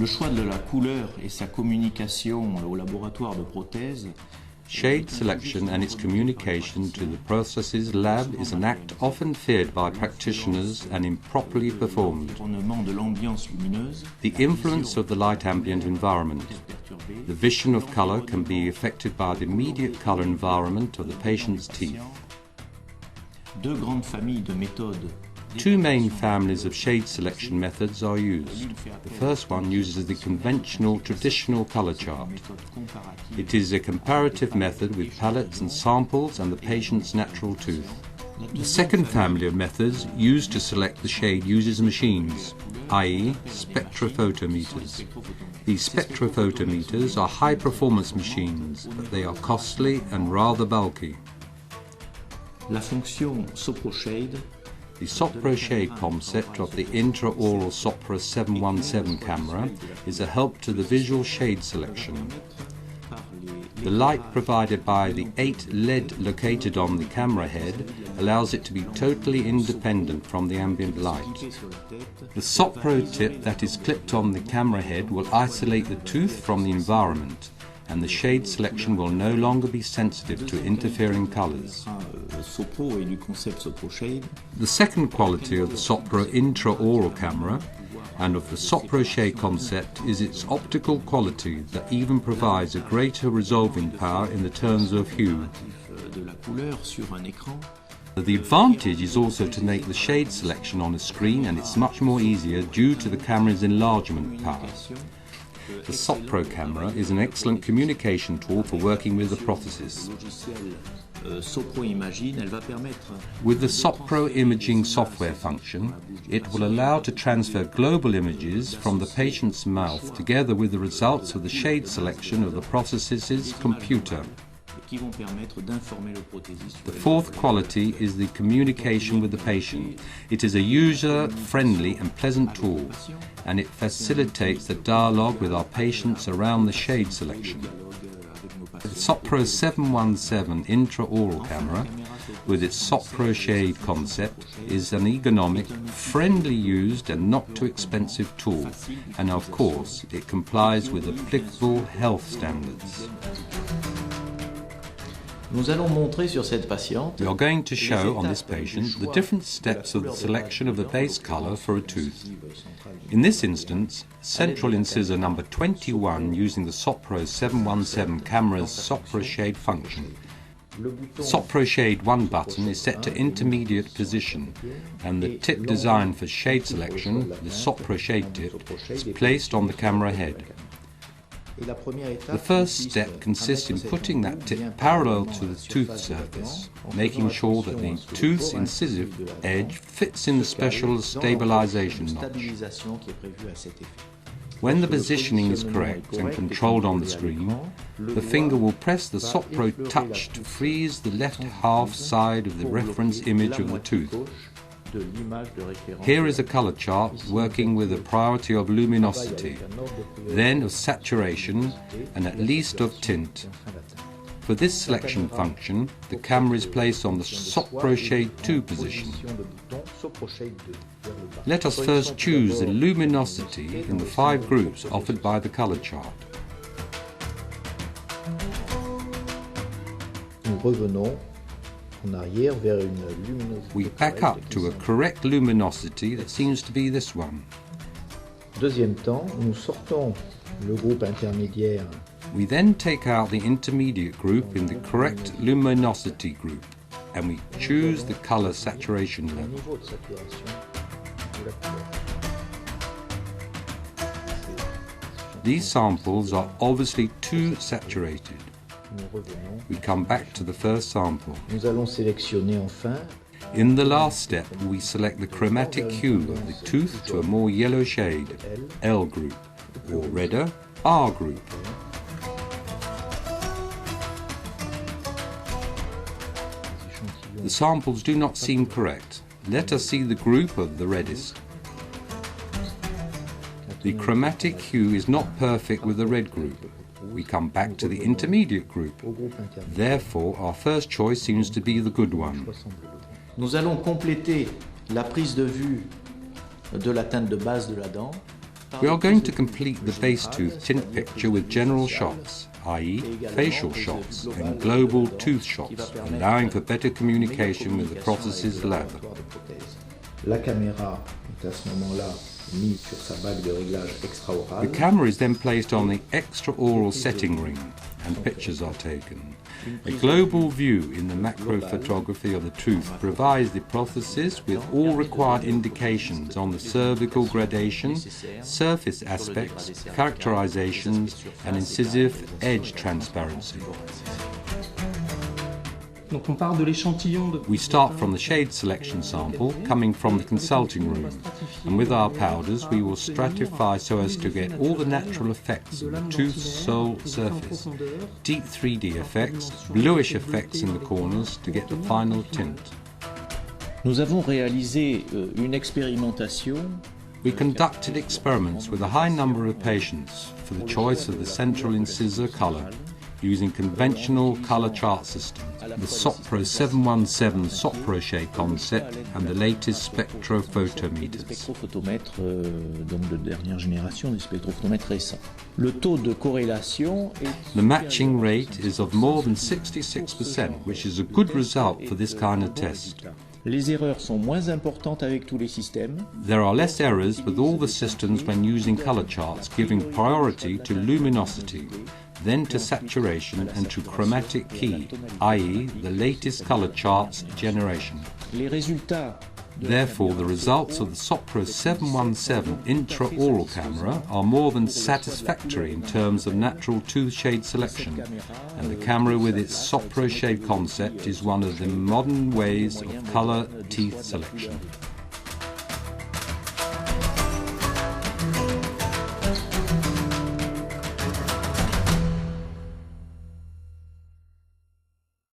Le choix de la couleur et sa communication au laboratoire de prothèse. Shade selection and its communication to the prosthesis lab is an act often feared by practitioners and improperly performed. The influence of the light ambient environment. The vision of color can be affected by the immediate color environment of the patient's teeth. Two main families of shade selection methods are used. The first one uses the conventional traditional color chart. It is a comparative method with palettes and samples and the patient's natural tooth. The second family of methods used to select the shade uses machines, i.e. spectrophotometers. These spectrophotometers are high-performance machines, but they are costly and rather bulky. La fonction SOPRO shade. The SOPRO shade concept of the intraoral SOPRO 717 camera is a help to the visual shade selection. The light provided by the 8 LED located on the camera head allows it to be totally independent from the ambient light. The SOPRO tip that is clipped on the camera head will isolate the tooth from the environment, and the shade selection will no longer be sensitive to interfering colors. The second quality of the SOPRO intraoral camera and of the SOPRO shade concept is its optical quality that even provides a greater resolving power in the terms of hue. The advantage is also to make the shade selection on a screen, and it's much more easier due to the camera's enlargement power. The SOPRO camera is an excellent communication tool for working with the prosthesis. With the SOPRO imaging software function, it will allow to transfer global images from the patient's mouth together with the results of the shade selection of the prosthesis's computer. The fourth quality is the communication with the patient. It is a user-friendly and pleasant tool, and it facilitates the dialogue with our patients around the shade selection. The SOPRO 717 intraoral camera, with its SOPRO shade concept, is an ergonomic, friendly used and not too expensive tool, and of course it complies with applicable health standards. We are going to show on this patient the different steps of the selection of the base color for a tooth. In this instance, central incisor number 21 using the SOPRO 717 camera's SOPRO shade function. The SOPRO shade 1 button is set to intermediate position, and the tip designed for shade selection, the SOPRO shade tip, is placed on the camera head. The first step consists in putting that tip parallel to the tooth surface, making sure that the tooth's incisive edge fits in the special stabilization notch. When the positioning is correct and controlled on the screen, the finger will press the SOPRO touch to freeze the left half side of the reference image of the tooth. Here is a color chart working with a priority of luminosity, then of saturation, and at least of tint. For this selection function, the camera is placed on the SOPRO shade 2 position. Let us first choose the luminosity in the 5 groups offered by the color chart. We back up to a correct luminosity that seems to be this one. We then take out the intermediate group in the correct luminosity group, and we choose the color saturation level. These samples are obviously too saturated. We come back to the first sample. In the last step, we select the chromatic hue of the tooth to a more yellow shade, L group, or redder, R group. The samples do not seem correct. Let us see the group of the reddest. The chromatic hue is not perfect with the red group. We come back to the intermediate group. Therefore, our first choice seems to be the good one. Nous allons compléter la prise de vue de la teinte de base de la dent. We are going to complete the base tooth tint picture with general shots, i.e. facial shots and global tooth shots, allowing for better communication with the prosthesis lab. La caméra est à ce moment-là mise sur sa bague de réglage extraorale. The camera is then placed on the extraoral setting ring and pictures are taken. A global view in the macro photography of the tooth provides the prosthesis with all required indications on the cervical gradation, surface aspects, characterizations and incisive edge transparency. Donc on part de l'échantillon de... We start from the shade selection sample coming from the consulting room, and with our powders we will stratify so as to get all the natural effects of the tooth sole surface, deep 3D effects, bluish effects in the corners to get the final tint. Nous avons réalisé une expérimentation. We conducted experiments with a high number of patients for the choice of the central incisor colour, using conventional colour chart systems, the SOPRO 717 SOPRO shade concept and the latest spectrophotometers. Spectrophotomètres donc de dernière génération, des spectrophotomètres récents. Le taux de corrélation est... The matching rate is of more than 66%, which is a good result for this kind of test. Les erreurs sont moins importantes avec tous les systèmes. There are less errors with all the systems when using colour charts, giving priority to luminosity, then to saturation and to chromatic key, i.e. the latest colour charts generation. Les résultats. Therefore, the results of the SOPRO 717 intraoral camera are more than satisfactory in terms of natural tooth shade selection, and the camera with its SOPRO shade concept is one of the modern ways of colour teeth selection.